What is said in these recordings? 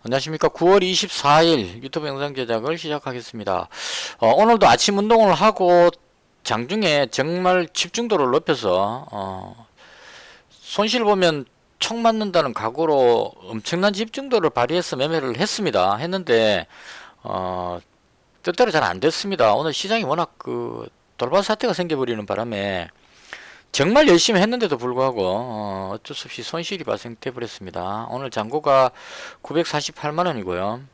안녕하십니까. 9월 24일 유튜브 영상 제작을 시작하겠습니다. 오늘도 아침 운동을 하고 장중에 정말 집중도를 높여서 손실 보면 총 맞는다는 각오로 엄청난 집중도를 발휘해서 매매를 했는데 뜻대로 잘 안 됐습니다. 오늘 시장이 워낙 돌발 사태가 생겨버리는 바람에 정말 열심히 했는데도 불구하고 어쩔 수 없이 손실이 발생돼 버렸습니다. 오늘 잔고가 948만원이고요.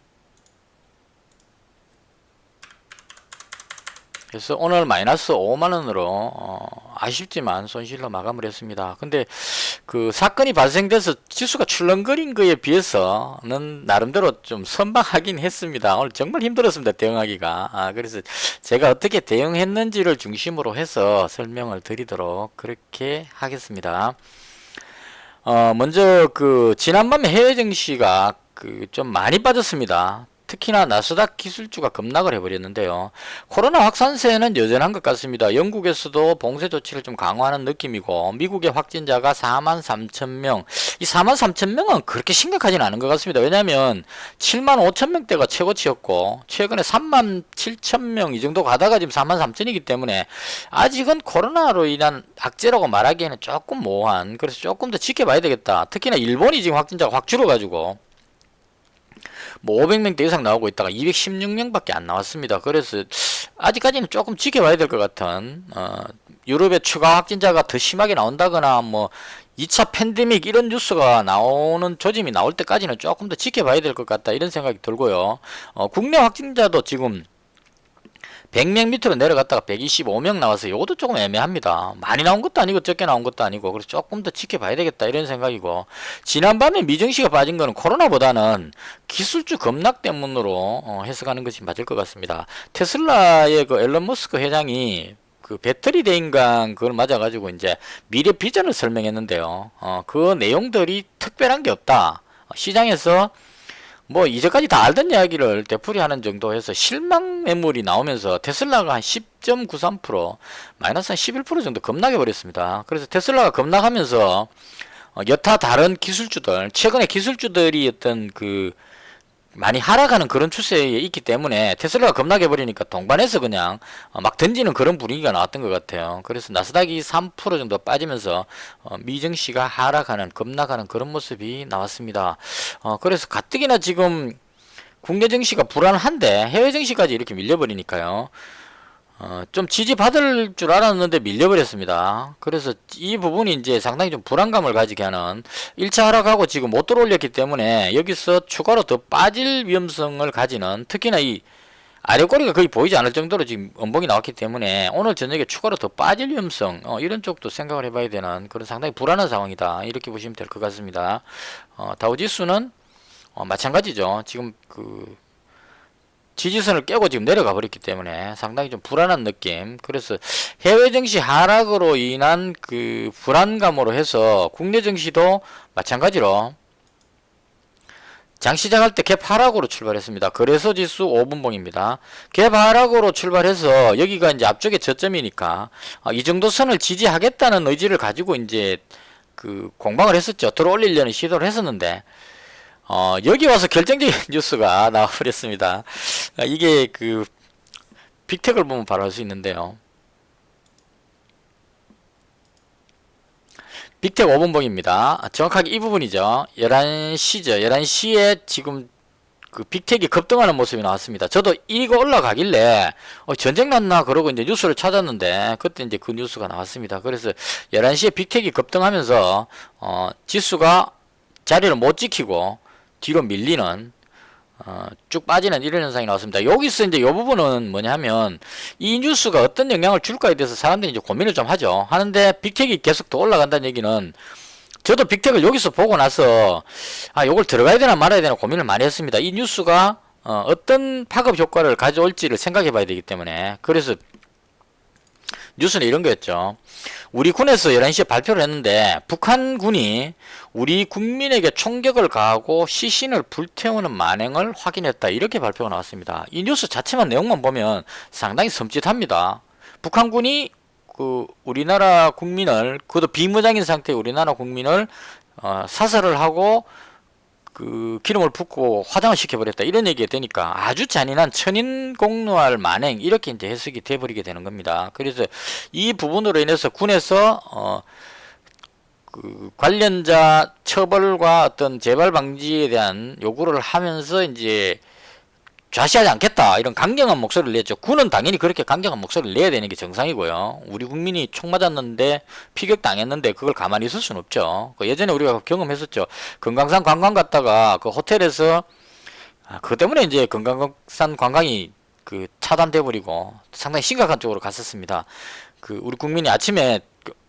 그래서 오늘 마이너스 5만원으로 아쉽지만 손실로 마감을 했습니다. 근데 그 사건이 발생돼서 지수가 출렁거린 거에 비해서는 나름대로 좀 선방하긴 했습니다. 오늘 정말 힘들었습니다. 대응하기가. 그래서 제가 어떻게 대응했는지를 중심으로 해서 설명을 드리도록 그렇게 하겠습니다. 먼저 지난밤에 해외 증시가 좀 많이 빠졌습니다. 특히나 나스닥 기술주가 급락을 해버렸는데요. 코로나 확산세는 여전한 것 같습니다. 영국에서도 봉쇄 조치를 좀 강화하는 느낌이고, 미국의 확진자가 43,000명. 이 43,000명은 그렇게 심각하진 않은 것 같습니다. 왜냐하면 75,000명대가 최고치였고, 최근에 37,000명 이 정도 가다가 지금 43,000이기 때문에 아직은 코로나로 인한 악재라고 말하기에는 조금 모호한, 그래서 조금 더 지켜봐야 되겠다. 특히나 일본이 지금 확진자가 확 줄어가지고 500명대 이상 나오고 있다가 216명밖에 안 나왔습니다. 그래서 아직까지는 조금 지켜봐야 될 것 같은 유럽의 추가 확진자가 더 심하게 나온다거나 2차 팬데믹 이런 뉴스가 나오는 조짐이 나올 때까지는 조금 더 지켜봐야 될 것 같다 이런 생각이 들고요. 국내 확진자도 지금 100명 밑으로 내려갔다가 125명 나와서 이것도 조금 애매합니다. 많이 나온 것도 아니고 적게 나온 것도 아니고, 그래서 조금 더 지켜봐야 되겠다 이런 생각이고, 지난밤에 미증시가 빠진 거는 코로나보다는 기술주 급락 때문으로 해석하는 것이 맞을 것 같습니다. 테슬라의 앨런 머스크 회장이 배터리 대인강 그걸 맞아가지고 이제 미래 비전을 설명했는데요. 그 내용들이 특별한 게 없다. 시장에서 이제까지 다 알던 이야기를 되풀이하는 정도 해서 실망 매물이 나오면서 테슬라가 한 10.93% 마이너스 한 11% 정도 급락해 버렸습니다. 그래서 테슬라가 급락하면서 여타 다른 기술주들, 최근에 기술주들이 많이 하락하는 그런 추세에 있기 때문에 테슬라가 급락해 버리니까 동반해서 그냥 막 던지는 그런 분위기가 나왔던 것 같아요. 그래서 나스닥이 3% 정도 빠지면서 미증시가 하락하는, 급락하는 그런 모습이 나왔습니다. 그래서 가뜩이나 지금 국내 증시가 불안한데 해외 증시까지 이렇게 밀려버리니까요. 좀 지지받을 줄 알았는데 밀려버렸습니다. 그래서 이 부분이 이제 상당히 좀 불안감을 가지게 하는, 1차 하락하고 지금 못 들어올렸기 때문에 여기서 추가로 더 빠질 위험성을 가지는, 특히나 이 아래 꼬리가 거의 보이지 않을 정도로 지금 음봉이 나왔기 때문에 오늘 저녁에 추가로 더 빠질 위험성, 이런 쪽도 생각을 해봐야 되는 그런 상당히 불안한 상황이다 이렇게 보시면 될 것 같습니다. 다우지수는 마찬가지죠. 지금 지지선을 깨고 지금 내려가 버렸기 때문에 상당히 좀 불안한 느낌. 그래서 해외 증시 하락으로 인한 불안감으로 해서 국내 증시도 마찬가지로 장 시작할 때 갭 하락으로 출발했습니다. 거래소 지수 5분봉입니다. 갭 하락으로 출발해서 여기가 이제 앞쪽에 저점이니까 이 정도 선을 지지하겠다는 의지를 가지고 이제 공방을 했었죠. 들어올리려는 시도를 했었는데 여기 와서 결정적인 뉴스가 나와버렸습니다. 이게 빅텍을 보면 바로 알 수 있는데요. 빅텍 5분봉입니다. 정확하게 이 부분이죠. 11시죠. 11시에 지금 빅텍이 급등하는 모습이 나왔습니다. 저도 이거 올라가길래 전쟁 났나 그러고 이제 뉴스를 찾았는데 그때 이제 그 뉴스가 나왔습니다. 그래서 11시에 빅텍이 급등하면서 지수가 자리를 못 지키고 뒤로 밀리는, 쭉 빠지는 이런 현상이 나왔습니다. 여기서 이제 이 부분은 뭐냐면 이 뉴스가 어떤 영향을 줄까에 대해서 사람들이 이제 고민을 좀 하죠. 하는데 빅텍이 계속 더 올라간다는 얘기는, 저도 빅텍을 여기서 보고 나서 요걸 들어가야 되나 말아야 되나 고민을 많이 했습니다. 이 뉴스가 어떤 파급 효과를 가져올지를 생각해 봐야 되기 때문에. 그래서 뉴스는 이런 거였죠. 우리 군에서 11시에 발표를 했는데 북한군이 우리 국민에게 총격을 가하고 시신을 불태우는 만행을 확인했다 이렇게 발표가 나왔습니다. 이 뉴스 자체만 내용만 보면 상당히 섬찟합니다. 북한군이 우리나라 국민을, 그것도 비무장인 상태의 우리나라 국민을 사살을 하고 그 기름을 붓고 화장을 시켜버렸다 이런 얘기가 되니까 아주 잔인한 천인공노할 만행 이렇게 이제 해석이 돼버리게 되는 겁니다. 그래서 이 부분으로 인해서 군에서 그 관련자 처벌과 어떤 재발 방지에 대한 요구를 하면서 이제 좌시하지 않겠다 이런 강경한 목소리를 냈죠. 군은 당연히 그렇게 강경한 목소리를 내야 되는 게 정상이고요. 우리 국민이 총 맞았는데 피격당했는데 그걸 가만히 있을 수는 없죠. 예전에 우리가 경험했었죠. 금강산 관광 갔다가 그 호텔에서 그것 때문에 이제 금강산 관광이 그 차단돼 버리고 상당히 심각한 쪽으로 갔었습니다. 그 우리 국민이 아침에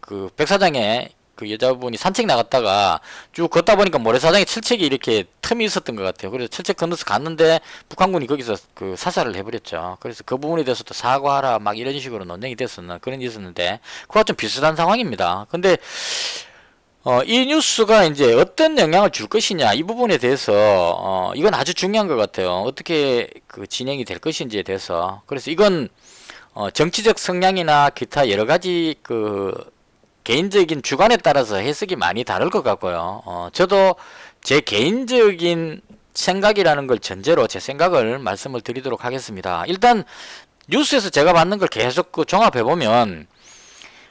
그 백사장에 그 여자분이 산책 나갔다가 쭉 걷다 보니까 모래사장에 철책이 이렇게 틈이 있었던 것 같아요. 그래서 철책 건너서 갔는데 북한군이 거기서 그 사살을 해버렸죠. 그래서 그 부분에 대해서도 사과하라 막 이런 식으로 논쟁이 됐었나 그런 게 있었는데 그와 좀 비슷한 상황입니다. 근데 이 뉴스가 이제 어떤 영향을 줄 것이냐 이 부분에 대해서 이건 아주 중요한 것 같아요. 어떻게 그 진행이 될 것인지에 대해서. 그래서 이건 정치적 성향이나 기타 여러 가지 그 개인적인 주관에 따라서 해석이 많이 다를 것 같고요. 저도 제 개인적인 생각이라는 걸 전제로 제 생각을 말씀을 드리도록 하겠습니다. 일단 뉴스에서 제가 받는 걸 계속 그 종합해 보면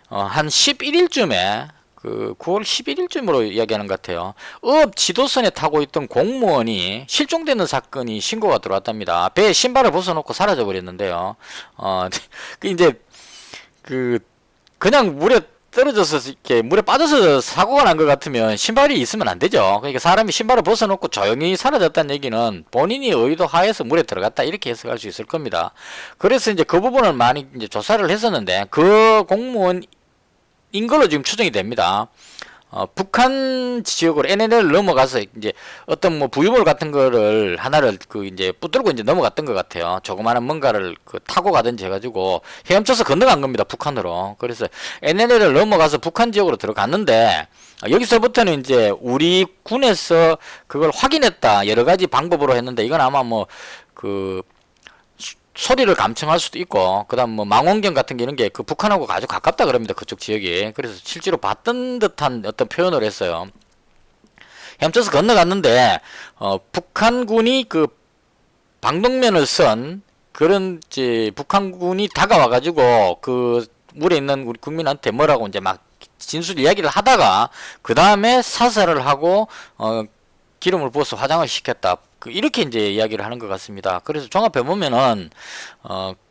한 11일쯤에 그 9월 11일쯤으로 이야기하는 것 같아요. 업 지도선에 타고 있던 공무원이 실종되는 사건이 신고가 들어왔답니다. 배에 신발을 벗어놓고 사라져 버렸는데요. 그 이제 그냥 물에 떨어져서 이렇게 물에 빠져서 사고가 난 것 같으면 신발이 있으면 안 되죠. 그러니까 사람이 신발을 벗어놓고 조용히 사라졌다는 얘기는 본인이 의도하에서 물에 들어갔다 이렇게 해석할 수 있을 겁니다. 그래서 이제 그 부분을 많이 이제 조사를 했었는데 그 공무원인 걸로 지금 추정이 됩니다. 북한 지역으로 NNL을 넘어가서 이제 어떤 뭐 부유물 같은 거를 하나를 그 이제 붙들고 이제 넘어갔던 것 같아요. 조그마한 뭔가를 그 타고 가든지 해가지고 헤엄쳐서 건너간 겁니다. 북한으로. 그래서 NNL을 넘어가서 북한 지역으로 들어갔는데 여기서부터는 이제 우리 군에서 그걸 확인했다. 여러 가지 방법으로 했는데 이건 아마 뭐 그 소리를 감청할 수도 있고, 그 다음 뭐 망원경 같은 게 이런 게 그 북한하고 아주 가깝다 그럽니다. 그쪽 지역이. 그래서 실제로 봤던 듯한 어떤 표현을 했어요. 헤엄쳐서 건너갔는데, 북한군이 그 방독면을 선 그런 이제 북한군이 다가와가지고 그 물에 있는 우리 국민한테 뭐라고 이제 막 진술 이야기를 하다가 그 다음에 사살을 하고, 기름을 부어서 화장을 시켰다. 이렇게 이제 이야기를 하는 것 같습니다. 그래서 종합해 보면은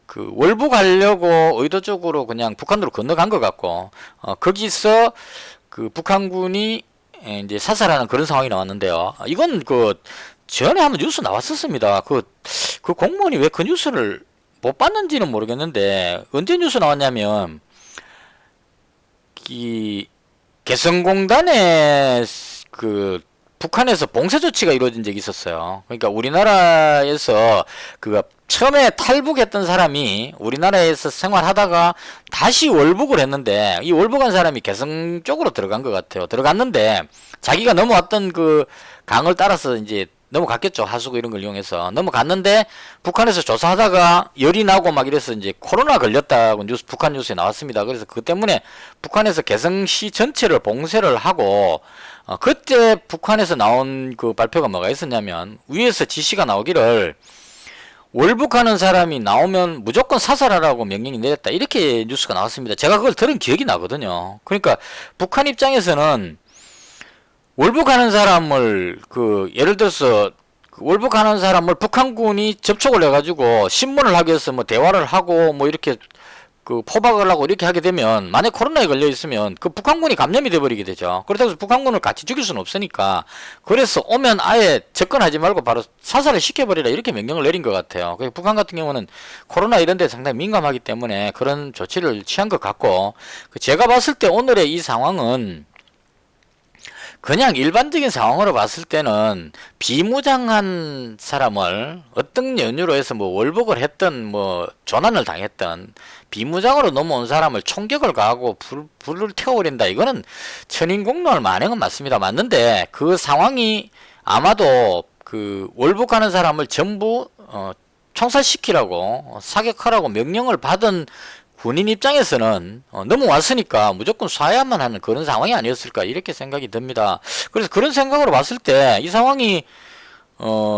그 월북 하려고 의도적으로 그냥 북한으로 건너간 것 같고 거기서 그 북한군이 이제 사살하는 그런 상황이 나왔는데요. 이건 그 전에 한번 뉴스 나왔었습니다. 그 공무원이 왜 그 뉴스를 못 봤는지는 모르겠는데 언제 뉴스 나왔냐면 이 개성공단에 그 북한에서 봉쇄 조치가 이루어진 적이 있었어요. 그러니까 우리나라에서 그 처음에 탈북했던 사람이 우리나라에서 생활하다가 다시 월북을 했는데 이 월북한 사람이 개성 쪽으로 들어간 것 같아요. 들어갔는데 자기가 넘어왔던 그 강을 따라서 이제 넘어갔겠죠. 하수구 이런 걸 이용해서 넘어갔는데 북한에서 조사하다가 열이 나고 막 이래서 이제 코로나 걸렸다고 북한 뉴스에 나왔습니다. 그래서 그 때문에 북한에서 개성시 전체를 봉쇄를 하고 그때 북한에서 나온 그 발표가 뭐가 있었냐면 위에서 지시가 나오기를 월북하는 사람이 나오면 무조건 사살하라고 명령이 내렸다. 이렇게 뉴스가 나왔습니다. 제가 그걸 들은 기억이 나거든요. 그러니까 북한 입장에서는 월북하는 사람을 예를 들어서 월북하는 사람을 북한군이 접촉을 해가지고 신문을 하기 위해서 뭐 대화를 하고 뭐 이렇게 그 포박을 하고 이렇게 하게 되면 만약 코로나에 걸려 있으면 그 북한군이 감염이 돼버리게 되죠. 그렇다고 해서 북한군을 같이 죽일 수는 없으니까 그래서 오면 아예 접근하지 말고 바로 사살을 시켜버리라 이렇게 명령을 내린 것 같아요. 북한 같은 경우는 코로나 이런 데 상당히 민감하기 때문에 그런 조치를 취한 것 같고 제가 봤을 때 오늘의 이 상황은 그냥 일반적인 상황으로 봤을 때는 비무장한 사람을 어떤 연유로 해서 뭐 월북을 했던 뭐 조난을 당했던 비무장으로 넘어온 사람을 총격을 가하고 불을 태워버린다. 이거는 천인공노할 만행은 맞습니다. 맞는데 그 상황이 아마도 그 월북하는 사람을 전부 총살시키라고 사격하라고 명령을 받은 군인 입장에서는 넘어왔으니까 무조건 쏴야만 하는 그런 상황이 아니었을까 이렇게 생각이 듭니다. 그래서 그런 생각으로 봤을 때 이 상황이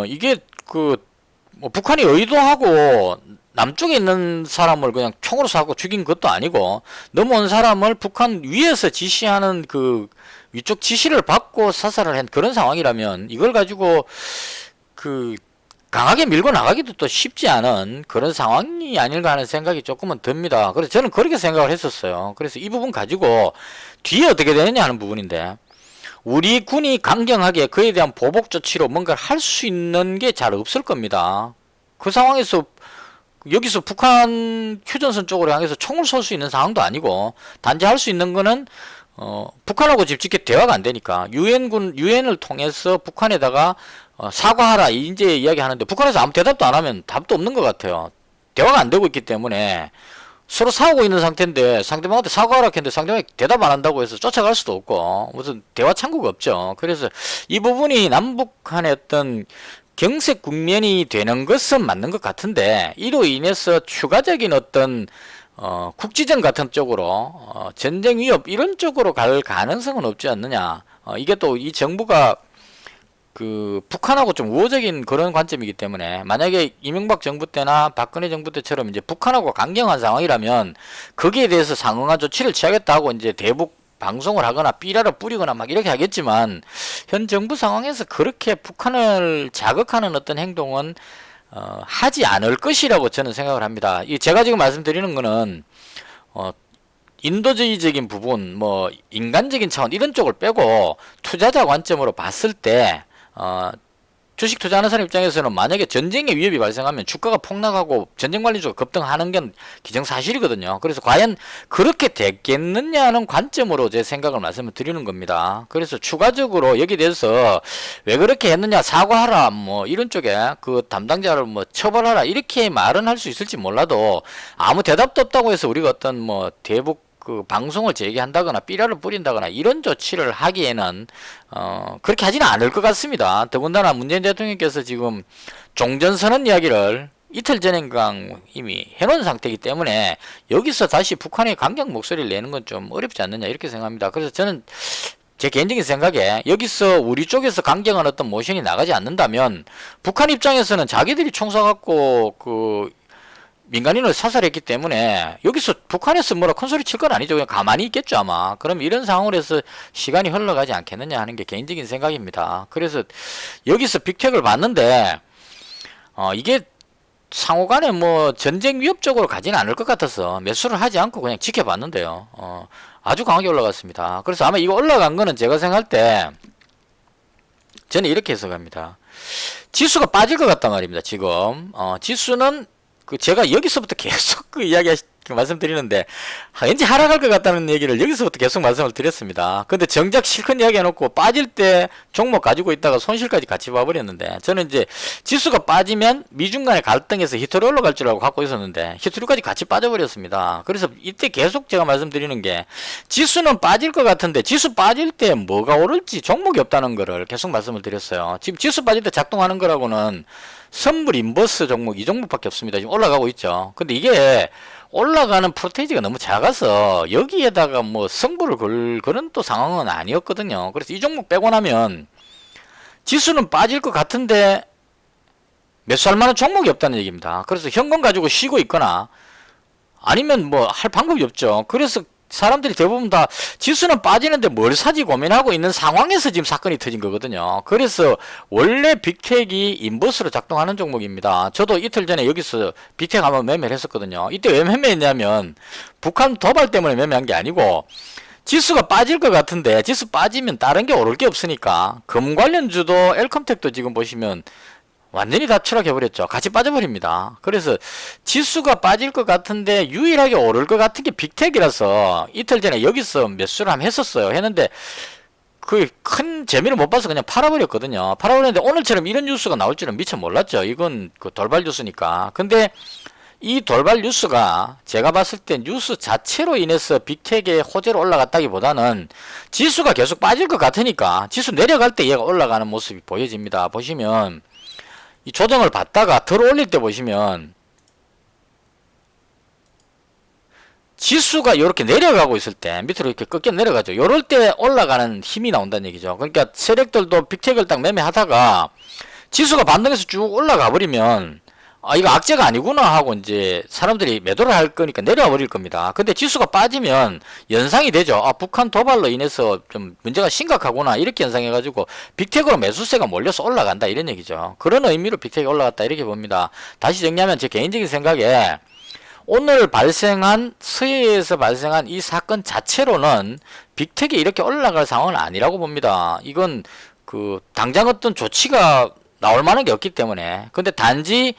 이게 뭐 북한이 의도하고 남쪽에 있는 사람을 그냥 총으로 쏴고 죽인 것도 아니고 넘어온 사람을 북한 위에서 지시하는 그 위쪽 지시를 받고 사살을 한 그런 상황이라면 이걸 가지고 강하게 밀고 나가기도 또 쉽지 않은 그런 상황이 아닐까 하는 생각이 조금은 듭니다. 그래서 저는 그렇게 생각을 했었어요. 그래서 이 부분 가지고 뒤에 어떻게 되느냐 하는 부분인데 우리 군이 강경하게 그에 대한 보복 조치로 뭔가를 할 수 있는 게 잘 없을 겁니다. 그 상황에서 여기서 북한 휴전선 쪽으로 향해서 총을 쏠 수 있는 상황도 아니고 단지 할 수 있는 거는 북한하고 직접 대화가 안 되니까 유엔을 통해서 북한에다가 사과하라 이제 이야기하는데 북한에서 아무 대답도 안 하면 답도 없는 것 같아요. 대화가 안 되고 있기 때문에 서로 싸우고 있는 상태인데 상대방한테 사과하라 했는데 상대방이 대답 안 한다고 해서 쫓아갈 수도 없고 무슨 대화 창구가 없죠. 그래서 이 부분이 남북 간의 어떤 경색 국면이 되는 것은 맞는 것 같은데 이로 인해서 추가적인 어떤 국지전 같은 쪽으로 전쟁 위협 이런 쪽으로 갈 가능성은 없지 않느냐. 이게 또 이 정부가 북한하고 좀 우호적인 그런 관점이기 때문에 만약에 이명박 정부 때나 박근혜 정부 때처럼 이제 북한하고 강경한 상황이라면 거기에 대해서 상응한 조치를 취하겠다고 이제 대북 방송을 하거나 삐라를 뿌리거나 막 이렇게 하겠지만 현 정부 상황에서 그렇게 북한을 자극하는 어떤 행동은 하지 않을 것이라고 저는 생각을 합니다. 제가 지금 말씀드리는 거는 인도주의적인 부분, 뭐 인간적인 차원 이런 쪽을 빼고 투자자 관점으로 봤을 때 주식 투자하는 사람 입장에서는 만약에 전쟁의 위협이 발생하면 주가가 폭락하고 전쟁 관리주가 급등하는 건 기정사실이거든요. 그래서 과연 그렇게 됐겠느냐는 관점으로 제 생각을 말씀을 드리는 겁니다. 그래서 추가적으로 여기에 대해서 왜 그렇게 했느냐 사과하라 뭐 이런 쪽에 그 담당자를 뭐 처벌하라 이렇게 말은 할 수 있을지 몰라도 아무 대답도 없다고 해서 우리가 어떤 뭐 대북 방송을 재개한다거나 삐라를 뿌린다거나 이런 조치를 하기에는 그렇게 하지는 않을 것 같습니다. 더군다나 문재인 대통령께서 지금 종전선언 이야기를 이틀 전인가 이미 해놓은 상태이기 때문에 여기서 다시 북한의 강경 목소리를 내는 건 좀 어렵지 않느냐 이렇게 생각합니다. 그래서 저는 제 개인적인 생각에 여기서 우리 쪽에서 강경한 어떤 모션이 나가지 않는다면 북한 입장에서는 자기들이 총 쏴갖고 민간인을 사살했기 때문에 여기서 북한에서 뭐라 큰소리 칠 건 아니죠. 그냥 가만히 있겠죠 아마. 그럼 이런 상황으로 해서 시간이 흘러가지 않겠느냐 하는 게 개인적인 생각입니다. 그래서 여기서 빅텍을 봤는데 이게 상호간에 뭐 전쟁 위협적으로 가지는 않을 것 같아서 매수를 하지 않고 그냥 지켜봤는데요. 아주 강하게 올라갔습니다. 그래서 아마 이거 올라간 거는 제가 생각할 때 저는 이렇게 해석합니다. 지수가 빠질 것 같단 말입니다. 지금 지수는 제가 여기서부터 계속 말씀드리는데 왠지 하락할 것 같다는 얘기를 여기서부터 계속 말씀을 드렸습니다. 근데 정작 실컷 이야기 해놓고 빠질 때 종목 가지고 있다가 손실까지 같이 봐버렸는데 저는 이제 지수가 빠지면 미중 간의 갈등에서 히토리 올라갈 줄 알고 갖고 있었는데 히토리까지 같이 빠져버렸습니다. 그래서 이때 계속 제가 말씀드리는 게 지수는 빠질 것 같은데 지수 빠질 때 뭐가 오를지 종목이 없다는 거를 계속 말씀을 드렸어요. 지금 지수 빠질 때 작동하는 거라고는 선물 인버스 종목 이 종목밖에 없습니다. 지금 올라가고 있죠. 근데 이게 올라가는 프로테이지가 너무 작아서 여기에다가 뭐 승부를 걸 그런 또 상황은 아니었거든요. 그래서 이 종목 빼고 나면 지수는 빠질 것 같은데 매수할 만한 종목이 없다는 얘기입니다. 그래서 현금 가지고 쉬고 있거나 아니면 뭐 할 방법이 없죠. 그래서 사람들이 대부분 다 지수는 빠지는데 뭘 사지 고민하고 있는 상황에서 지금 사건이 터진 거거든요. 그래서 원래 빅텍이 인버스로 작동하는 종목입니다. 저도 이틀 전에 여기서 빅텍 한번 매매를 했었거든요. 이때 왜 매매했냐면 북한 도발 때문에 매매한 게 아니고 지수가 빠질 것 같은데 지수 빠지면 다른 게 오를 게 없으니까 금 관련주도 엘컴텍도 지금 보시면 완전히 다 추락해버렸죠. 같이 빠져버립니다. 그래서 지수가 빠질 것 같은데 유일하게 오를 것 같은 게 빅텍이라서 이틀 전에 여기서 매수를 한번 했었어요. 했는데 그 큰 재미를 못 봐서 그냥 팔아버렸거든요. 팔아버렸는데 오늘처럼 이런 뉴스가 나올 줄은 미처 몰랐죠. 이건 돌발 뉴스니까. 근데 이 돌발 뉴스가 제가 봤을 때 뉴스 자체로 인해서 빅텍의 호재로 올라갔다기보다는 지수가 계속 빠질 것 같으니까 지수 내려갈 때 얘가 올라가는 모습이 보여집니다. 보시면 이 조정을 받다가 들어 올릴 때 보시면 지수가 이렇게 내려가고 있을 때 밑으로 이렇게 꺾여 내려가죠. 요럴 때 올라가는 힘이 나온다는 얘기죠. 그러니까 세력들도 빅텍을 딱 매매하다가 지수가 반등해서 쭉 올라가 버리면 아 이거 악재가 아니구나 하고 이제 사람들이 매도를 할 거니까 내려와 버릴 겁니다. 근데 지수가 빠지면 연상이 되죠. 아 북한 도발로 인해서 좀 문제가 심각하구나 이렇게 연상해 가지고 빅텍으로 매수세가 몰려서 올라간다 이런 얘기죠. 그런 의미로 빅텍이 올라갔다 이렇게 봅니다. 다시 정리하면 제 개인적인 생각에 오늘 발생한 서해에서 발생한 이 사건 자체로는 빅텍이 이렇게 올라갈 상황은 아니라고 봅니다. 이건 그 당장 어떤 조치가 나올 만한 게 없기 때문에. 근데 단지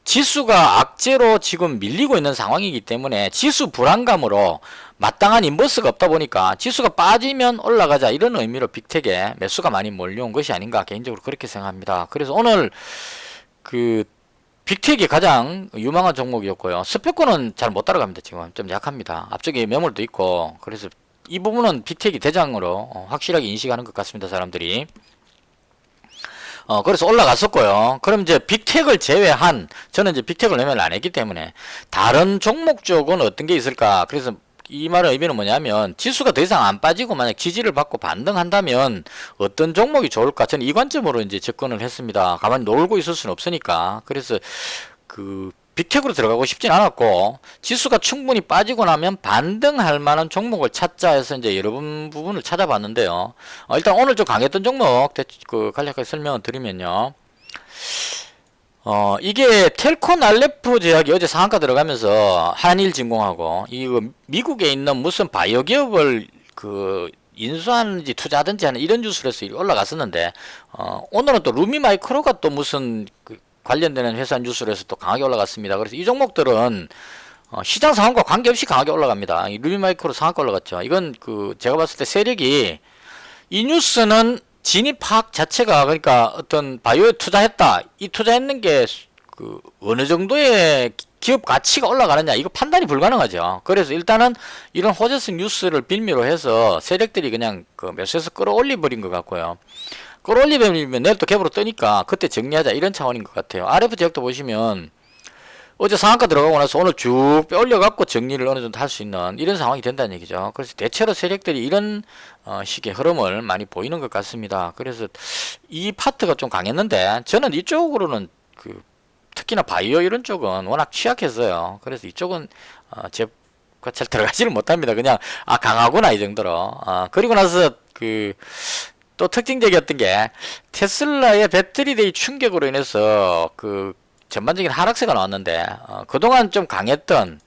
지수가 악재로 지금 밀리고 있는 상황이기 때문에 지수 불안감으로 마땅한 인버스가 없다 보니까 지수가 빠지면 올라가자 이런 의미로 빅텍에 매수가 많이 몰려온 것이 아닌가 개인적으로 그렇게 생각합니다. 그래서 오늘 그 빅텍이 가장 유망한 종목이었고요. 스펙코는 잘 못 따라갑니다. 지금 좀 약합니다. 앞쪽에 매물도 있고 그래서 이 부분은 빅텍이 대장으로 확실하게 인식하는 것 같습니다. 사람들이. 그래서 올라갔었고요. 그럼 이제 빅텍을 제외한 저는 이제 빅텍을 매매를 안 했기 때문에 다른 종목 쪽은 어떤 게 있을까? 그래서 이 말의 의미는 뭐냐면 지수가 더 이상 안 빠지고 만약 지지를 받고 반등한다면 어떤 종목이 좋을까? 저는 이 관점으로 이제 접근을 했습니다. 가만히 놀고 있을 수는 없으니까. 그래서 그 빅텍으로 들어가고 싶진 않았고 지수가 충분히 빠지고 나면 반등할 만한 종목을 찾자 해서 이제 여러 부분을 찾아봤는데요. 일단 오늘 좀 강했던 종목 간략하게 설명을 드리면요. 이게 텔콘 알레프 제약이 어제 상한가 들어가면서 한일진공하고 이거 미국에 있는 무슨 바이오 기업을 그 인수하는지 투자하든지 하는 이런 뉴스를 해서 올라갔었는데 오늘은 또 루미마이크로가 또 무슨 관련되는 회사 뉴스를 해서 또 강하게 올라갔습니다. 그래서 이 종목들은 시장 상황과 관계없이 강하게 올라갑니다. 이 루미마이크로 상한가 올라갔죠. 이건 그 제가 봤을 때 세력이 이 뉴스는 진입 파악 자체가 그러니까 어떤 바이오에 투자했다. 이 투자했는 게 그 어느 정도의 기업 가치가 올라가느냐 이거 판단이 불가능하죠. 그래서 일단은 이런 호재성 뉴스를 빌미로 해서 세력들이 그냥 그 매수해서 끌어올려 버린 것 같고요. 끌어올리면 내일 또 갭으로 뜨니까 그때 정리하자 이런 차원인 것 같아요. RF 제약도 보시면 어제 상한가 들어가고 나서 오늘 쭉 빼올려갖고 정리를 어느 정도 할 수 있는 이런 상황이 된다는 얘기죠. 그래서 대체로 세력들이 이런 식의 흐름을 많이 보이는 것 같습니다. 그래서 이 파트가 좀 강했는데 저는 이쪽으로는 특히나 바이오 이런 쪽은 워낙 취약했어요. 그래서 이쪽은 제가 잘 들어가지를 못합니다. 그냥 강하구나 이 정도로. 그리고 나서 또 특징적이었던 게 테슬라의 배터리데이 충격으로 인해서 전반적인 하락세가 나왔는데 그동안 좀 강했던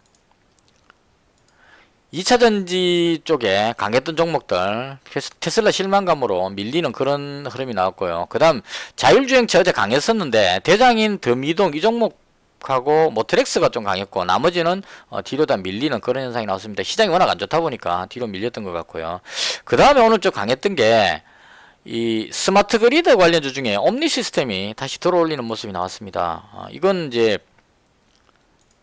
2차전지 쪽에 강했던 종목들 테슬라 실망감으로 밀리는 그런 흐름이 나왔고요. 그 다음 자율주행차 어제 강했었는데 대장인 더미동 이 종목하고 모트렉스가 좀 강했고 나머지는 뒤로 다 밀리는 그런 현상이 나왔습니다. 시장이 워낙 안 좋다 보니까 뒤로 밀렸던 것 같고요. 그 다음에 오늘 좀 강했던 게 이 스마트 그리드 관련주 중에 옴니 시스템이 다시 들어올리는 모습이 나왔습니다. 이건 이제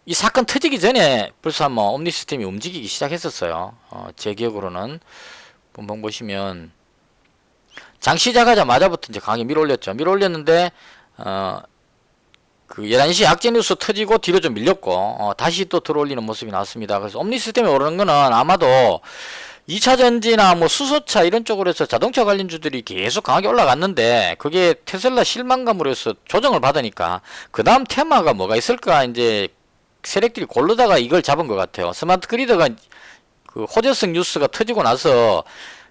이 사건 터지기 전에 벌써 한번 옴니 시스템이 움직이기 시작했었어요. 제 기억으로는 본방 보시면 장 시작하자마자부터 이제 강하게 밀어올렸죠. 밀어올렸는데 11시 약재 뉴스 터지고 뒤로 좀 밀렸고 다시 또 들어올리는 모습이 나왔습니다. 그래서 옴니 시스템이 오르는 거는 아마도 2차전지나 뭐 수소차 이런 쪽으로 해서 자동차 관련주들이 계속 강하게 올라갔는데 그게 테슬라 실망감으로 해서 조정을 받으니까 그 다음 테마가 뭐가 있을까 이제 세력들이 고르다가 이걸 잡은 것 같아요. 스마트 그리드가 호재성 뉴스가 터지고 나서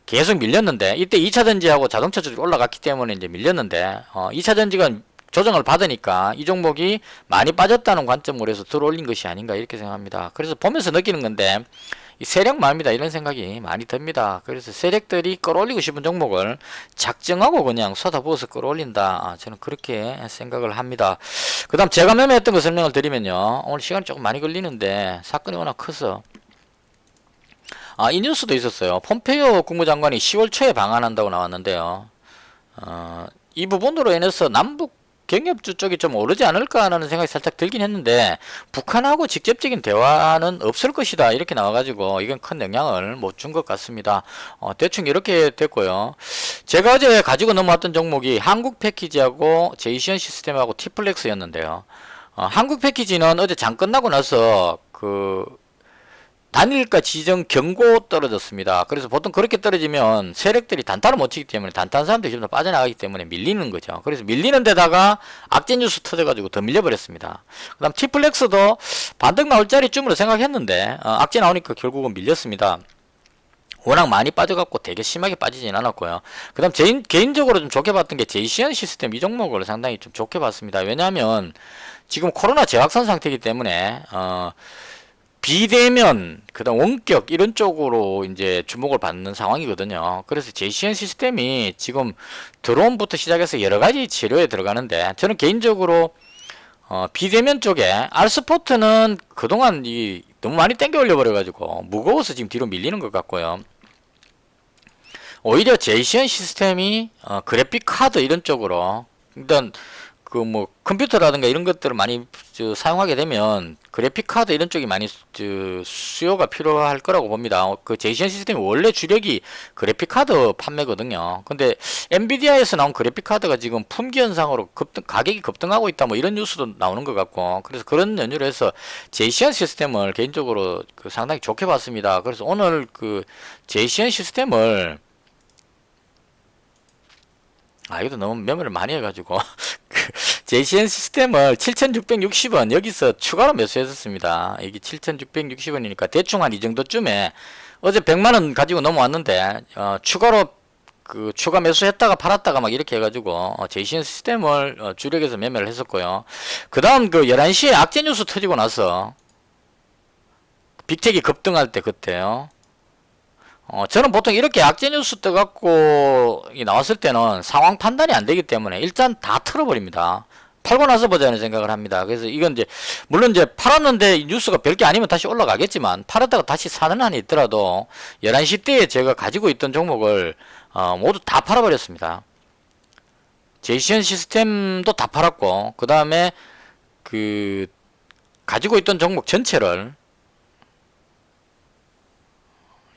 계속 밀렸는데 이때 2차전지하고 자동차주들이 올라갔기 때문에 이제 밀렸는데 2차전지가 조정을 받으니까 이 종목이 많이 빠졌다는 관점으로 해서 들어올린 것이 아닌가 이렇게 생각합니다. 그래서 보면서 느끼는 건데 이 세력 마음이다 이런 생각이 많이 듭니다. 그래서 세력들이 끌어올리고 싶은 종목을 작정하고 그냥 쏟아부어서 끌어올린다. 저는 그렇게 생각을 합니다. 그 다음 제가 매매했던 거 설명을 드리면요. 오늘 시간이 조금 많이 걸리는데 사건이 워낙 커서 이 뉴스도 있었어요. 폼페이오 국무장관이 10월 초에 방한한다고 나왔는데요. 이 부분으로 인해서 남북 경협주 쪽이 좀 오르지 않을까라는 생각이 살짝 들긴 했는데 북한하고 직접적인 대화는 없을 것이다 이렇게 나와가지고 이건 큰 영향을 못 준 것 같습니다. 대충 이렇게 됐고요. 제가 어제 가지고 넘어왔던 종목이 한국 패키지하고 제이시언 시스템하고 티플렉스였는데요. 한국 패키지는 어제 장 끝나고 나서 단일가 지정 경고 떨어졌습니다. 그래서 보통 그렇게 떨어지면 세력들이 단타를 못 치기 때문에 단타한 사람들이 좀 더 빠져나가기 때문에 밀리는 거죠. 그래서 밀리는 데다가 악재 뉴스 터져가지고 더 밀려버렸습니다. 그 다음 T플렉스도 반등 나올 자리쯤으로 생각했는데 악재 나오니까 결국은 밀렸습니다. 워낙 많이 빠져갖고 되게 심하게 빠지진 않았고요. 그 다음 개인적으로 좀 좋게 봤던 게 제이시언 시스템 이 종목을 상당히 좀 좋게 봤습니다. 왜냐하면 지금 코로나 재확산 상태이기 때문에 비대면, 그다음 원격 이런 쪽으로 이제 주목을 받는 상황이거든요. 그래서 제이시언 시스템이 지금 드론부터 시작해서 여러 가지 재료에 들어가는데 저는 개인적으로 비대면 쪽에 알스포트는 그동안 너무 많이 땡겨 올려버려가지고 무거워서 지금 뒤로 밀리는 것 같고요. 오히려 제이시언 시스템이 그래픽 카드 이런 쪽으로 일단 그 뭐 컴퓨터라든가 이런 것들을 많이 사용하게 되면 그래픽 카드 이런 쪽이 많이 수요가 필요할 거라고 봅니다. 그 제이시언 시스템이 원래 주력이 그래픽 카드 판매거든요. 근데 엔비디아에서 나온 그래픽 카드가 지금 품귀 현상으로 가격이 급등하고 있다 뭐 이런 뉴스도 나오는 것 같고, 그래서 그런 연유로 해서 제이시언 시스템을 개인적으로 상당히 좋게 봤습니다. 그래서 오늘 그 제이시언 시스템을 이것도 너무 매매를 많이 해가지고 JCN 시스템을 7,660원 여기서 추가로 매수했었습니다. 이게 7,660원이니까 대충 한 이 정도쯤에 어제 100만원 가지고 넘어왔는데 추가로 추가 매수했다가 팔았다가 막 이렇게 해가지고 JCN 시스템을 주력해서 매매를 했었고요. 그 다음 11시에 악재 뉴스 터지고 나서 빅텍이 급등할 때 그때요. 저는 보통 이렇게 악재 뉴스 떠갖고 나왔을 때는 상황 판단이 안 되기 때문에 일단 다 틀어버립니다. 팔고 나서 보자는 생각을 합니다. 그래서 이건 이제 물론 이제 팔았는데 뉴스가 별게 아니면 다시 올라가겠지만 팔았다가 다시 사는 한이 있더라도 11시 때에 제가 가지고 있던 종목을 모두 다 팔아버렸습니다. 제이시언 시스템도 다 팔았고 그 다음에 가지고 있던 종목 전체를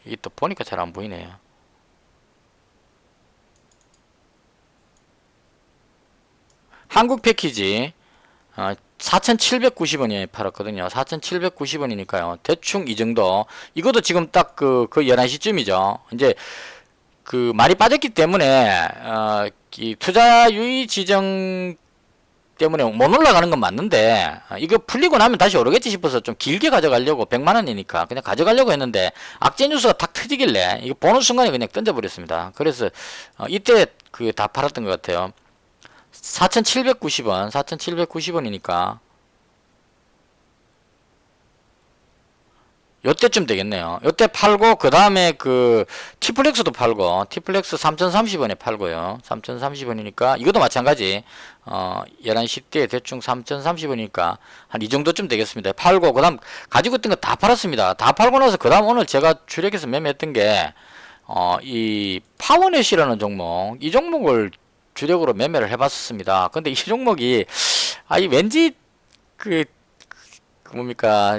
이게 또 보니까 잘 안 보이네요. 한국 패키지 4,790원에 팔았거든요. 4,790원이니까요. 대충 이 정도. 이것도 지금 딱 그 11시쯤이죠. 이제 많이 빠졌기 때문에 이 투자 유의 지정 때문에 못 올라가는 건 맞는데 이거 풀리고 나면 다시 오르겠지 싶어서 좀 길게 가져가려고 100만원이니까 그냥 가져가려고 했는데 악재 뉴스가 탁 터지길래 이거 보는 순간에 그냥 던져버렸습니다. 그래서 이때 다 팔았던 것 같아요. 4,790원 4,790원이니까 요때쯤 되겠네요. 요때 팔고 그 다음에 T플렉스도 팔고 T플렉스 3,030원에 팔고요. 3,030원이니까 이것도 마찬가지 11시 때 대충 3,030원이니까 한 이 정도쯤 되겠습니다. 팔고 그 다음 가지고 있던 거 다 팔았습니다. 다 팔고 나서 그 다음 오늘 제가 주력해서 매매했던 게 이 파워넷이라는 종목, 이 종목을 주력으로 매매를 해봤습니다. 근데 이 종목이 왠지 뭡니까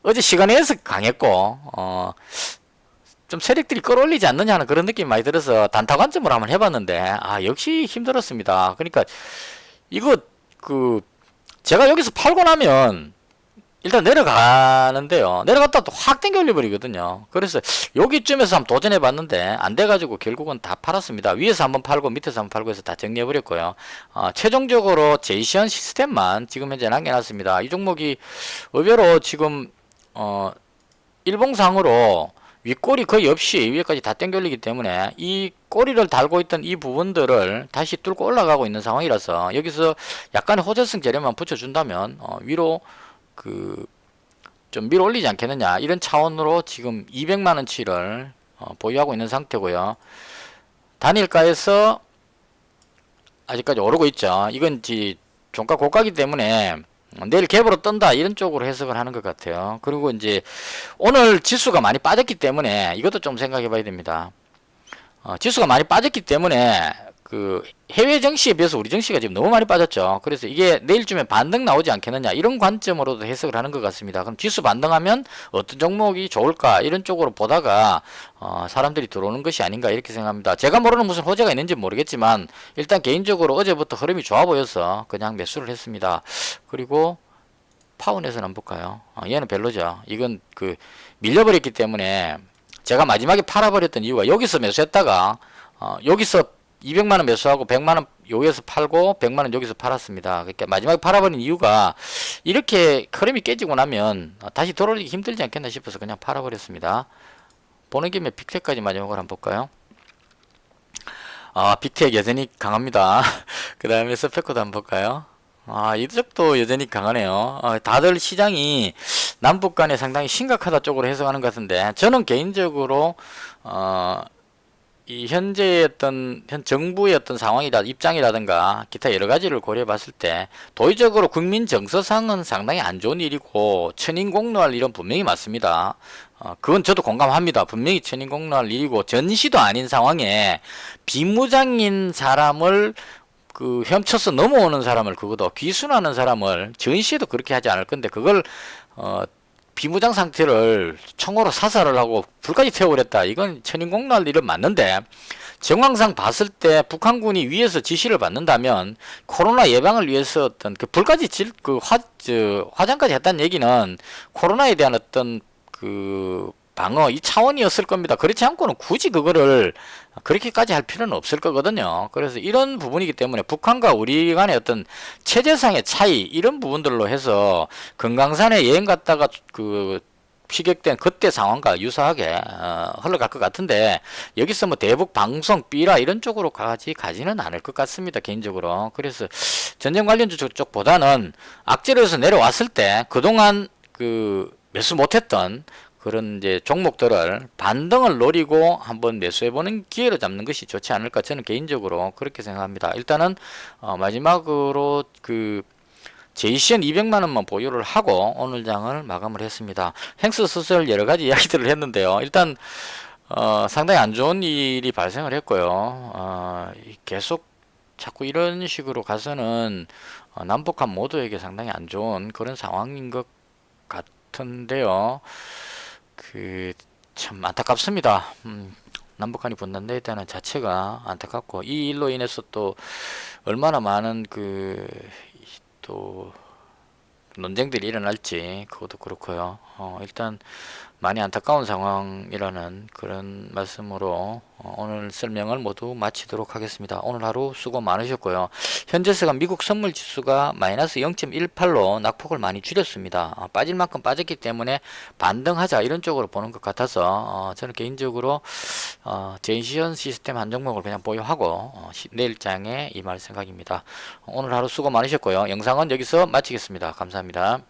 어제 시간에서 강했고 좀 세력들이 끌어올리지 않느냐 하는 그런 느낌이 많이 들어서 단타 관점으로 한번 해봤는데 역시 힘들었습니다. 그러니까 이거 제가 여기서 팔고 나면 일단 내려가는데요. 내려갔다 또 확 땡겨 올려버리거든요. 그래서 여기쯤에서 한번 도전해봤는데 안 돼가지고 결국은 다 팔았습니다. 위에서 한번 팔고 밑에서 한번 팔고 해서 다 정리해버렸고요. 최종적으로 제이시언 시스템만 지금 현재 남겨놨습니다. 이 종목이 의외로 지금 일봉상으로 윗꼬리 거의 없이 위에까지 다 땡겨 올리기 때문에 이 꼬리를 달고 있던 이 부분들을 다시 뚫고 올라가고 있는 상황이라서 여기서 약간의 호재성 재료만 붙여준다면 위로 좀 밀어 올리지 않겠느냐 이런 차원으로 지금 200만원치를 보유하고 있는 상태고요. 단일가에서 아직까지 오르고 있죠. 이건 종가 고가기 때문에 내일 갭으로 뜬다 이런 쪽으로 해석을 하는 것 같아요. 그리고 이제 오늘 지수가 많이 빠졌기 때문에 이것도 좀 생각해 봐야 됩니다. 지수가 많이 빠졌기 때문에 해외 증시에 비해서 우리 증시가 지금 너무 많이 빠졌죠. 그래서 이게 내일쯤에 반등 나오지 않겠느냐 이런 관점으로도 해석을 하는 것 같습니다. 그럼 지수 반등하면 어떤 종목이 좋을까 이런 쪽으로 보다가 사람들이 들어오는 것이 아닌가 이렇게 생각합니다. 제가 모르는 무슨 호재가 있는지 모르겠지만 일단 개인적으로 어제부터 흐름이 좋아 보여서 그냥 매수를 했습니다. 그리고 파운에서는 한번 볼까요? 얘는 별로죠. 이건 그 밀려버렸기 때문에 제가 마지막에 팔아버렸던 이유가 여기서 매수했다가 여기서 200만원 매수하고 100만원 여기서 팔고 100만원 여기서 팔았습니다. 그러니까 마지막에 팔아버린 이유가 이렇게 흐름이 깨지고 나면 다시 돌아오기 힘들지 않겠나 싶어서 그냥 팔아버렸습니다. 보는 김에 빅텍까지 마지막으로 한번 볼까요? 빅텍 여전히 강합니다. 그 다음에 스페코도 한번 볼까요? 이쪽도 여전히 강하네요. 다들 시장이 남북 간에 상당히 심각하다 쪽으로 해석하는 것 같은데, 저는 개인적으로, 이 현재의 현 정부의 어떤 입장이라든가 기타 여러 가지를 고려해 봤을 때, 도의적으로 국민 정서상은 상당히 안 좋은 일이고, 천인공노할 일은 분명히 맞습니다. 그건 저도 공감합니다. 분명히 천인공노할 일이고, 전시도 아닌 상황에 비무장인 사람을 헤엄쳐서 넘어오는 사람을, 그것도 귀순하는 사람을 전시에도 그렇게 하지 않을 건데, 그걸 비무장 상태를 총으로 사살을 하고 불까지 태워버렸다. 이건 천인공노할 일은 맞는데, 정황상 봤을 때 북한군이 위에서 지시를 받는다면 코로나 예방을 위해서 어떤 불까지 화장까지 했다는 얘기는 코로나에 대한 어떤 방어 이 차원이었을 겁니다. 그렇지 않고는 굳이 그거를 그렇게까지 할 필요는 없을 거거든요. 그래서 이런 부분이기 때문에 북한과 우리 간의 어떤 체제상의 차이, 이런 부분들로 해서 금강산에 여행 갔다가 피격된 그때 상황과 유사하게 흘러갈 것 같은데, 여기서 뭐 대북 방송 삐라 이런 쪽으로 가지는 않을 것 같습니다, 개인적으로. 그래서 전쟁 관련주 쪽보다는 악재로서 내려왔을 때 그동안 매수 못했던 그런 이제 종목들을 반등을 노리고 한번 매수해보는 기회로 잡는 것이 좋지 않을까, 저는 개인적으로 그렇게 생각합니다. 일단은 마지막으로 JCN 200만원만 보유를 하고 오늘 장을 마감을 했습니다. 행스 수술 여러가지 이야기들을 했는데요. 일단 상당히 안 좋은 일이 발생을 했고요. 계속 자꾸 이런 식으로 가서는 남북한 모두에게 상당히 안 좋은 그런 상황인 것 같은데요. 참 안타깝습니다. 남북한이 분단되어 있다는 자체가 안타깝고, 이 일로 인해서 또 얼마나 많은 또 논쟁들이 일어날지 그것도 그렇고요. 일단 많이 안타까운 상황이라는 그런 말씀으로 오늘 설명을 모두 마치도록 하겠습니다. 오늘 하루 수고 많으셨고요. 현재 시간 미국 선물 지수가 마이너스 0.18로 낙폭을 많이 줄였습니다. 빠질 만큼 빠졌기 때문에 반등하자 이런 쪽으로 보는 것 같아서 저는 개인적으로 제이시언 시스템 한 종목을 그냥 보유하고 내일장에 임할 생각입니다. 오늘 하루 수고 많으셨고요. 영상은 여기서 마치겠습니다. 감사합니다.